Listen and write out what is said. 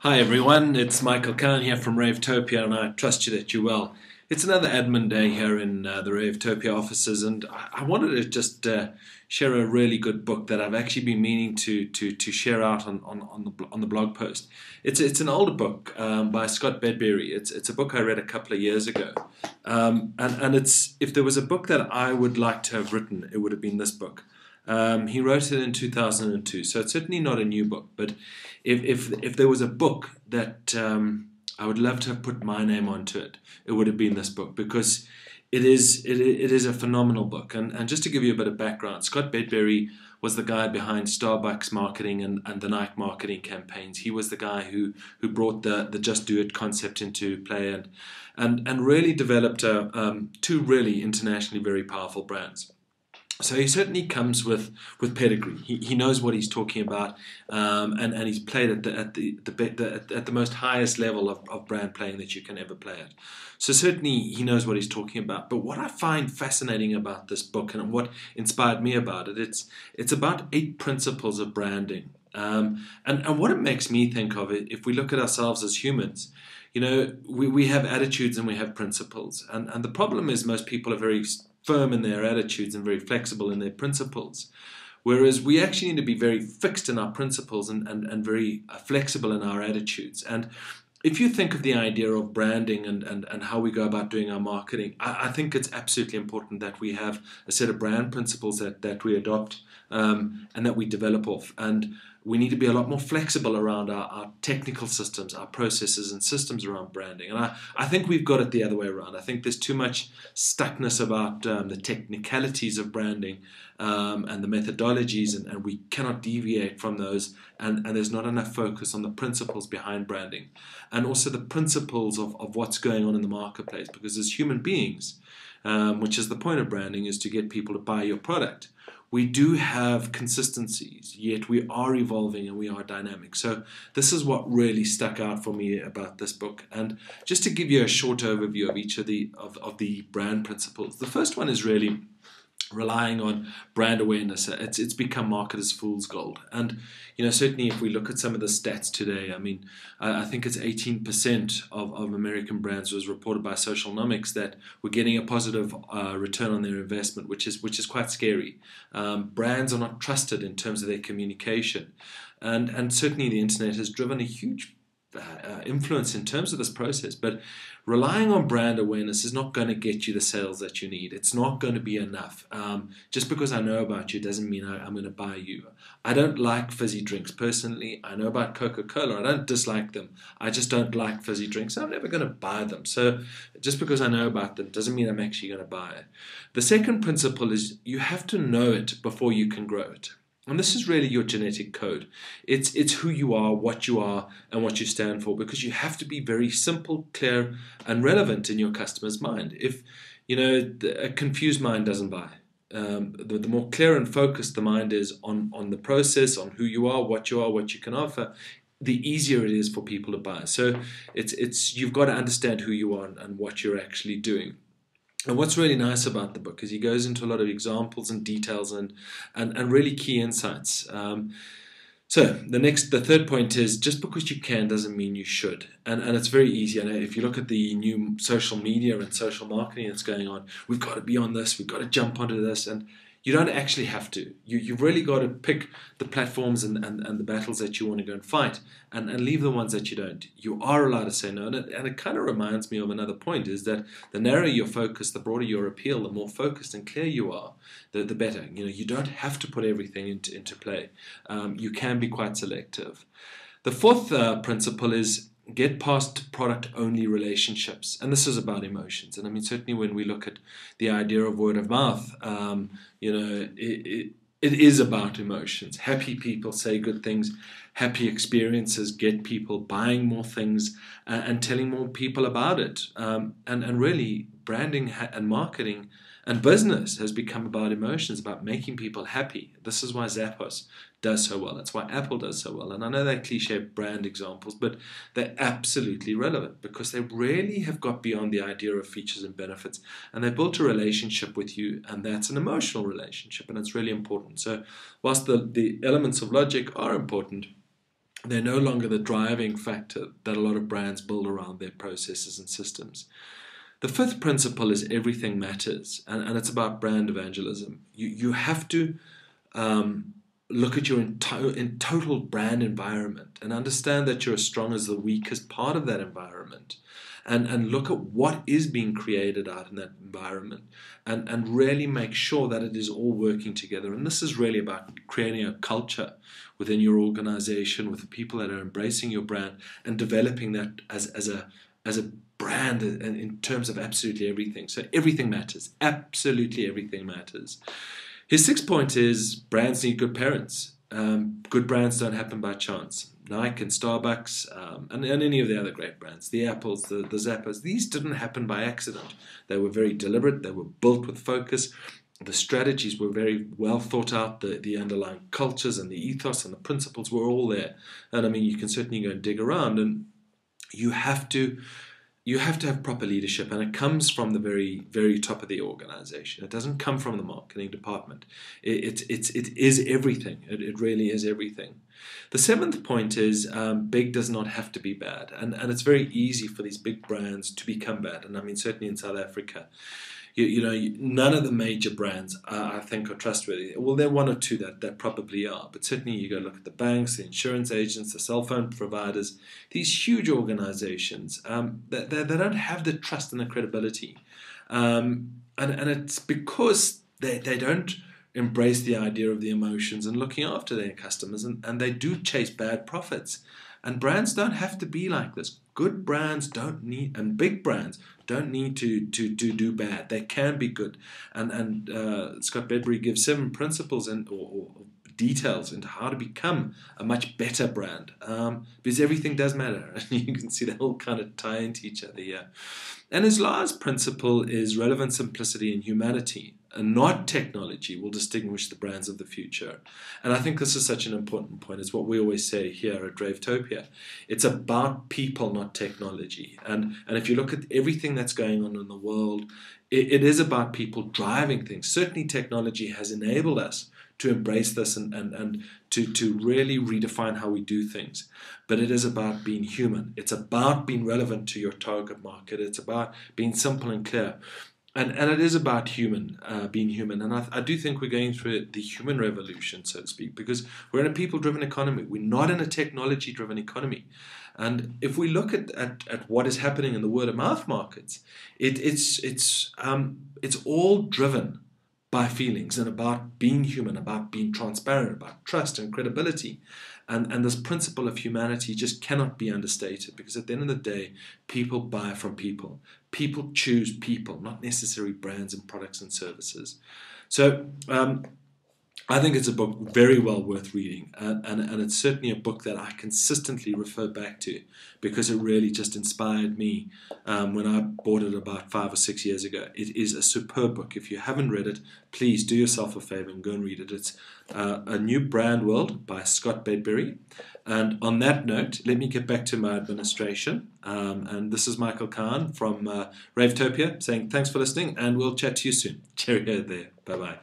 Hi everyone, it's Michael Khan here from Ravetopia, and I trust you that you're well. It's another admin day here in the Ravetopia offices, and I wanted to just share a really good book that I've actually been meaning to share out on the blog post. It's an older book by Scott Bedbury. It's a book I read a couple of years ago, and it's if there was a book that I would like to have written, it would have been this book. He wrote it in 2002, so it's certainly not a new book. But if there was a book that I would love to have put my name onto it, it would have been this book, because it is a phenomenal book. And just to give you a bit of background, Scott Bedbury was the guy behind Starbucks marketing and the Nike marketing campaigns. He was the guy who brought the Just Do It concept into play and really developed two really internationally very powerful brands. So he certainly comes with pedigree. He knows what he's talking about, and he's played at the most highest level of brand playing that you can ever play at. So certainly he knows what he's talking about. But what I find fascinating about this book, and what inspired me about it, it's about 8 principles of branding. And what it makes me think of it, if we look at ourselves as humans, you know, we have attitudes and we have principles. And the problem is most people are very firm in their attitudes and very flexible in their principles. Whereas we actually need to be very fixed in our principles and very flexible in our attitudes. And if you think of the idea of branding and how we go about doing our marketing, I think it's absolutely important that we have a set of brand principles that we adopt and that we develop off. And we need to be a lot more flexible around our technical systems, our processes and systems around branding. And I think we've got it the other way around. I think there's too much stuckness about the technicalities of branding and the methodologies, and we cannot deviate from those. And there's not enough focus on the principles behind branding and also the principles of what's going on in the marketplace. Because as human beings, which is the point of branding, is to get people to buy your product. We do have consistencies, yet we are evolving and we are dynamic. So this is what really stuck out for me about this book. And just to give you a short overview of each of the brand principles, the first one is really relying on brand awareness. It's become marketers' fool's gold. And you know, certainly if we look at some of the stats today, I mean, I think it's 18% of American brands was reported by Socialnomics that were getting a positive return on their investment, which is quite scary. Brands are not trusted in terms of their communication, and certainly the internet has driven a huge influence in terms of this process. But relying on brand awareness is not going to get you the sales that you need. It's not going to be enough. Just because I know about you doesn't mean I'm going to buy you. I don't like fizzy drinks personally. I know about Coca-Cola. I don't dislike them. I just don't like fizzy drinks. I'm never going to buy them. So just because I know about them doesn't mean I'm actually going to buy it. The second principle is you have to know it before you can grow it. And this is really your genetic code. It's who you are, and what you stand for, because you have to be very simple, clear, and relevant in your customer's mind. If, you know, a confused mind doesn't buy. The more clear and focused the mind is on the process, on who you are, what you can offer, the easier it is for people to buy. So you've got to understand who you are and what you're actually doing. And what's really nice about the book is he goes into a lot of examples and details and really key insights. So the third point is just because you can doesn't mean you should. And it's very easy. And if you look at the new social media and social marketing that's going on, we've got to be on this, we've got to jump onto this. And you don't actually have to. You've really got to pick the platforms and the battles that you want to go and fight and leave the ones that you don't. You are allowed to say no. And it kind of reminds me of another point, is that the narrower your focus, the broader your appeal, the more focused and clear you are, the better. You know, you don't have to put everything into play. You can be quite selective. The fourth principle is get past product-only relationships. And this is about emotions. And I mean, certainly when we look at the idea of word of mouth, you know, it is about emotions. Happy people say good things. Happy experiences get people buying more things and telling more people about it. And really, branding and marketing and business has become about emotions, about making people happy. This is why Zappos does so well. That's why Apple does so well. And I know they're cliche brand examples, but they're absolutely relevant because they really have got beyond the idea of features and benefits. And they built a relationship with you, and that's an emotional relationship, and it's really important. So whilst the elements of logic are important, They're no longer the driving factor that a lot of brands build around their processes and systems. The fifth principle is everything matters, and it's about brand evangelism. You have to look at your in total brand environment and understand that you're as strong as the weakest part of that environment, and look at what is being created out in that environment, and really make sure that it is all working together. And this is really about creating a culture within your organization with the people that are embracing your brand and developing that as a brand in terms of absolutely everything. So everything matters. Absolutely everything matters. His sixth point is brands need good parents. Good brands don't happen by chance. Nike and Starbucks and any of the other great brands, the Apples, the Zappas, these didn't happen by accident. They were very deliberate. They were built with focus. The strategies were very well thought out. The underlying cultures and the ethos and the principles were all there. And I mean, you can certainly go and dig around, and you have to have proper leadership, and it comes from the very, very top of the organization. It doesn't come from the marketing department. It is everything. It really is everything. The seventh point is big does not have to be bad, and it's very easy for these big brands to become bad. And I mean, certainly in South Africa, none of the major brands I think are trustworthy. Well, there are one or two that probably are, but certainly you go look at the banks, the insurance agents, the cell phone providers, these huge organizations that they don't have the trust and the credibility, and it's because they don't embrace the idea of the emotions and looking after their customers, and they do chase bad profits. And brands don't have to be like this. Good brands don't need, and big brands don't need to do bad. They can be good. And Scott Bedbury gives 7 principles or details into how to become a much better brand, because everything does matter. And you can see they all kind of tie into each other here. And his last principle is relevance, simplicity, and humanity, and not technology, will distinguish the brands of the future. And I think this is such an important point. It's what we always say here at Ravetopia. It's about people, not technology. And if you look at everything that's going on in the world, it is about people driving things. Certainly technology has enabled us to embrace this and to really redefine how we do things. But it is about being human. It's about being relevant to your target market. It's about being simple and clear. And it is about being human. And I do think we're going through the human revolution, so to speak, because we're in a people-driven economy. We're not in a technology-driven economy. And if we look at what is happening in the word-of-mouth markets, it's all driven by feelings and about being human, about being transparent, about trust and credibility. And this principle of humanity just cannot be understated, because at the end of the day, people buy from people. People choose people, not necessarily brands and products and services. So I think it's a book very well worth reading, and it's certainly a book that I consistently refer back to, because it really just inspired me when I bought it about 5 or 6 years ago. It is a superb book. If you haven't read it, please do yourself a favor and go and read it. It's A New Brand World by Scott Bedbury. And on that note, let me get back to my administration. And this is Michael Kahn from Ravetopia saying thanks for listening, and we'll chat to you soon. Cheerio there. Bye-bye.